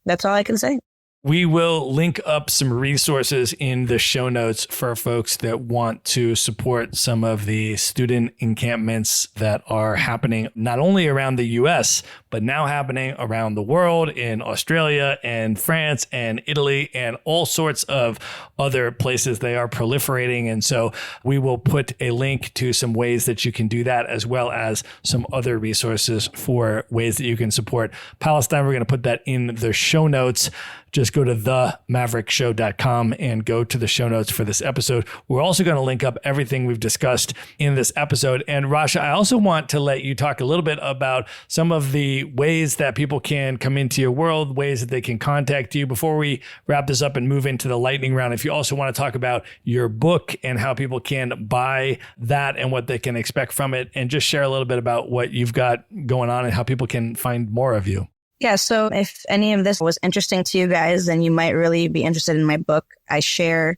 That's all I can say. We will link up some resources in the show notes for folks that want to support some of the student encampments that are happening not only around the US, but now happening around the world in Australia and France and Italy and all sorts of other places. They are proliferating. And so we will put a link to some ways that you can do that, as well as some other resources for ways that you can support Palestine. We're going to put that in the show notes. Just go to themaverickshow.com and go to the show notes for this episode. We're also going to link up everything we've discussed in this episode. And Rasha, I also want to let you talk a little bit about some of the ways that people can come into your world, ways that they can contact you. Before we wrap this up and move into the lightning round, if you also want to talk about your book and how people can buy that and what they can expect from it, and just share a little bit about what you've got going on and how people can find more of you. Yeah, so if any of this was interesting to you guys, then you might really be interested in my book. I share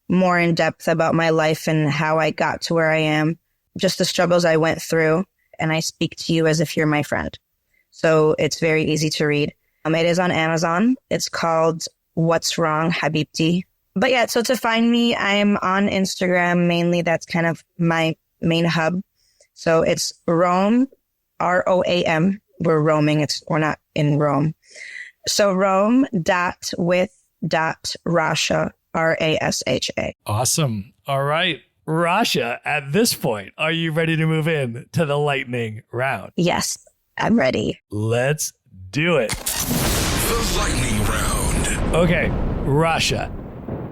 more in depth about my life and how I got to where I am, just the struggles I went through, and I speak to you as if you're my friend. So it's very easy to read. It is on Amazon. It's called What's Wrong, Habibti. But yeah, so to find me, I'm on Instagram mainly. That's kind of my main hub. So it's Rome, ROAM. We're roaming. We're not in Rome. So Rome.with.Rasha, RASHA. Awesome. All right. Rasha, at this point, are you ready to move in to the lightning round? Yes, I'm ready. Let's do it. The lightning round. Okay, Rasha,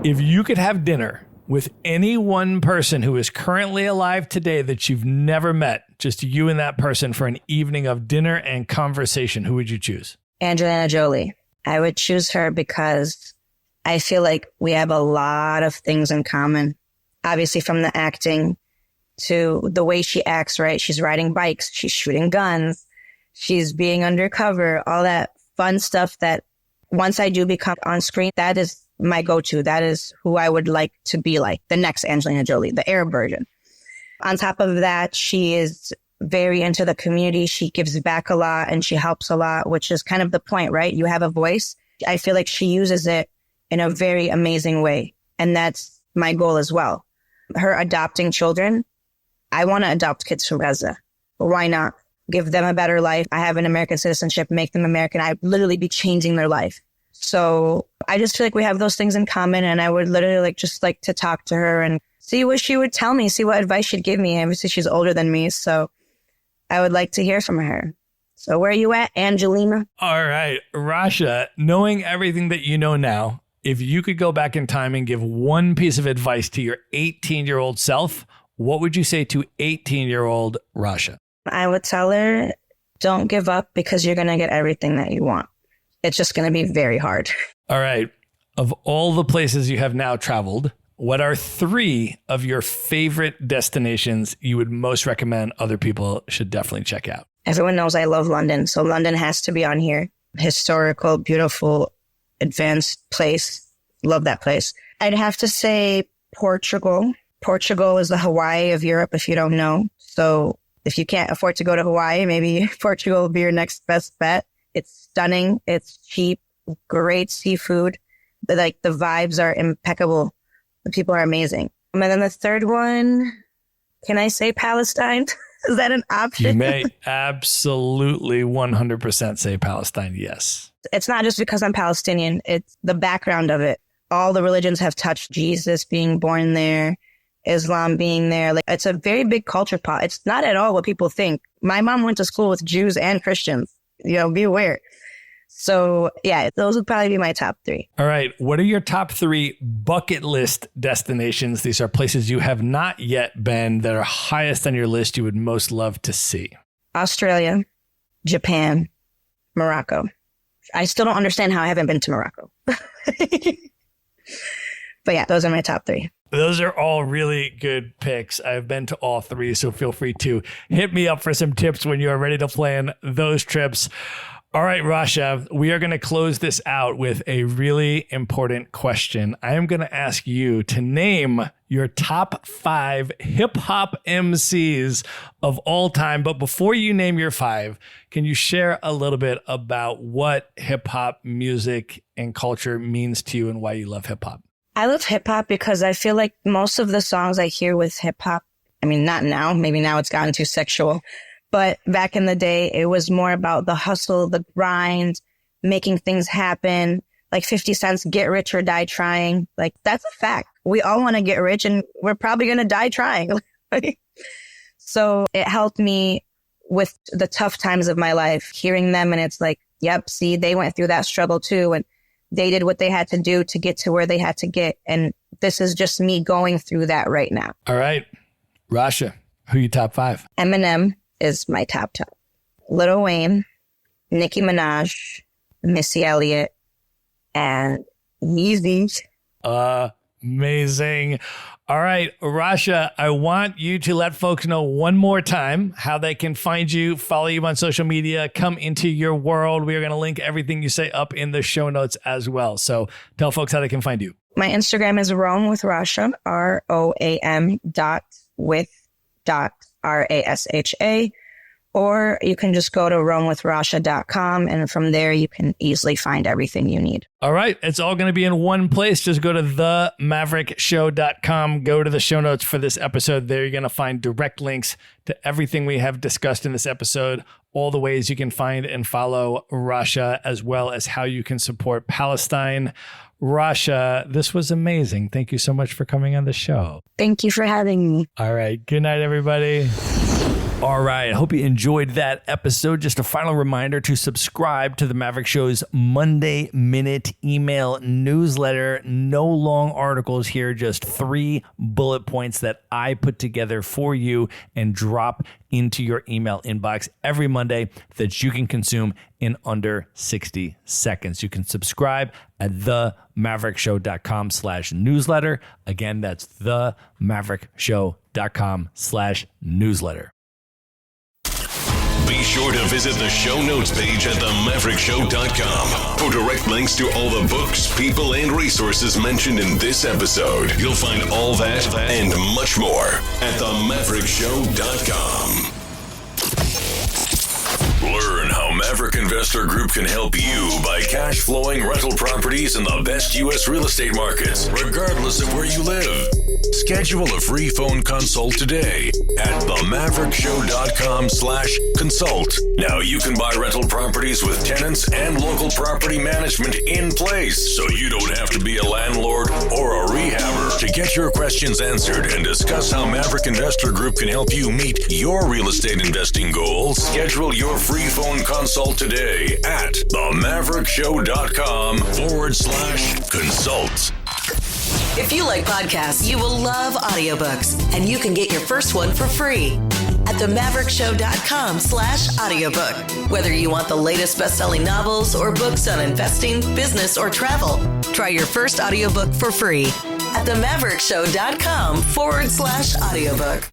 if you could have dinner with any one person who is currently alive today that you've never met, just you and that person for an evening of dinner and conversation, who would you choose? Angelina Jolie. I would choose her because I feel like we have a lot of things in common. Obviously, from the acting to the way she acts, right? She's riding bikes, she's shooting guns, she's being undercover, all that fun stuff that once I do become on screen, that is my go-to. That is who I would like to be like, the next Angelina Jolie, the Arab version. On top of that, she is very into the community. She gives back a lot and she helps a lot, which is kind of the point, right? You have a voice. I feel like she uses it in a very amazing way. And that's my goal as well. Her adopting children. I want to adopt kids from Gaza. But why not? Give them a better life. I have an American citizenship, make them American. I'd literally be changing their life. So I just feel like we have those things in common, and I would literally just like to talk to her and see what she would tell me, see what advice she'd give me. Obviously, she's older than me, so I would like to hear from her. So where are you at, Angelina? All right, Rasha, knowing everything that you know now, if you could go back in time and give one piece of advice to your 18-year-old self, what would you say to 18-year-old Rasha? I would tell her, don't give up because you're going to get everything that you want. It's just going to be very hard. All right. Of all the places you have now traveled, what are 3 of your favorite destinations you would most recommend other people should definitely check out? Everyone knows I love London, so London has to be on here. Historical, beautiful, advanced place. Love that place. I'd have to say Portugal. Portugal is the Hawaii of Europe, if you don't know. So if you can't afford to go to Hawaii, maybe Portugal will be your next best bet. It's stunning. It's cheap. Great seafood. The vibes are impeccable. The people are amazing. And then the third one, can I say Palestine? Is that an option? You may absolutely 100% say Palestine, yes. It's not just because I'm Palestinian. It's the background of it. All the religions have touched Jesus being born there, Islam being there. Like, it's a very big culture pot. It's not at all what people think. My mom went to school with Jews and Christians. Be aware. So yeah, those would probably be my top 3. All right. What are your top 3 bucket list destinations? These are places you have not yet been that are highest on your list you would most love to see. Australia, Japan, Morocco. I still don't understand how I haven't been to Morocco. But yeah, those are my top 3. Those are all really good picks. I've been to all 3, so feel free to hit me up for some tips when you are ready to plan those trips. All right, Rasha, we are going to close this out with a really important question. I am going to ask you to name your top 5 hip hop MCs of all time. But before you name your 5, can you share a little bit about what hip hop music and culture means to you and why you love hip hop? I love hip hop because I feel like most of the songs I hear with hip hop, I mean, not now, maybe now it's gotten too sexual, but back in the day, it was more about the hustle, the grind, making things happen. Like 50 Cent's Get Rich or Die Trying. Like, that's a fact. We all want to get rich and we're probably going to die trying. So it helped me with the tough times of my life, hearing them. And it's like, yep, see, they went through that struggle too. And they did what they had to do to get to where they had to get. And this is just me going through that right now. All right. Rasha, who are you top 5? Eminem is my top. Lil Wayne, Nicki Minaj, Missy Elliott, and Yeezy. Amazing. All right, Rasha, I want you to let folks know one more time how they can find you, follow you on social media, come into your world. We are going to link everything you say up in the show notes as well. So tell folks how they can find you. My Instagram is Roam with Rasha, ROAM.with.RASHA. Or you can just go to roamwithrasha.com, and from there you can easily find everything you need. All right. It's all going to be in one place. Just go to themaverickshow.com. Go to the show notes for this episode. There you're going to find direct links to everything we have discussed in this episode, all the ways you can find and follow Rasha, as well as how you can support Palestine. Rasha, this was amazing. Thank you so much for coming on the show. Thank you for having me. All right. Good night, everybody. All right. I hope you enjoyed that episode. Just a final reminder to subscribe to the Maverick Show's Monday Minute email newsletter. No long articles here, just 3 bullet points that I put together for you and drop into your email inbox every Monday that you can consume in under 60 seconds. You can subscribe at themaverickshow.com/newsletter. Again, that's themaverickshow.com/newsletter. Be sure to visit the show notes page at themaverickshow.com for direct links to all the books, people, and resources mentioned in this episode. You'll find all that and much more at themaverickshow.com. Learn how Maverick Investor Group can help you buy cash flowing rental properties in the best U.S. real estate markets, regardless of where you live. Schedule a free phone consult today at themaverickshow.com/consult. Now you can buy rental properties with tenants and local property management in place, so you don't have to be a landlord or a rehabber. To get your questions answered and discuss how Maverick Investor Group can help you meet your real estate investing goals, schedule your free phone consult today at themaverickshow.com/consult. If you like podcasts, you will love audiobooks, and you can get your first one for free at themaverickshow.com/audiobook. Whether you want the latest best-selling novels or books on investing, business, or travel, try your first audiobook for free at themaverickshow.com/audiobook.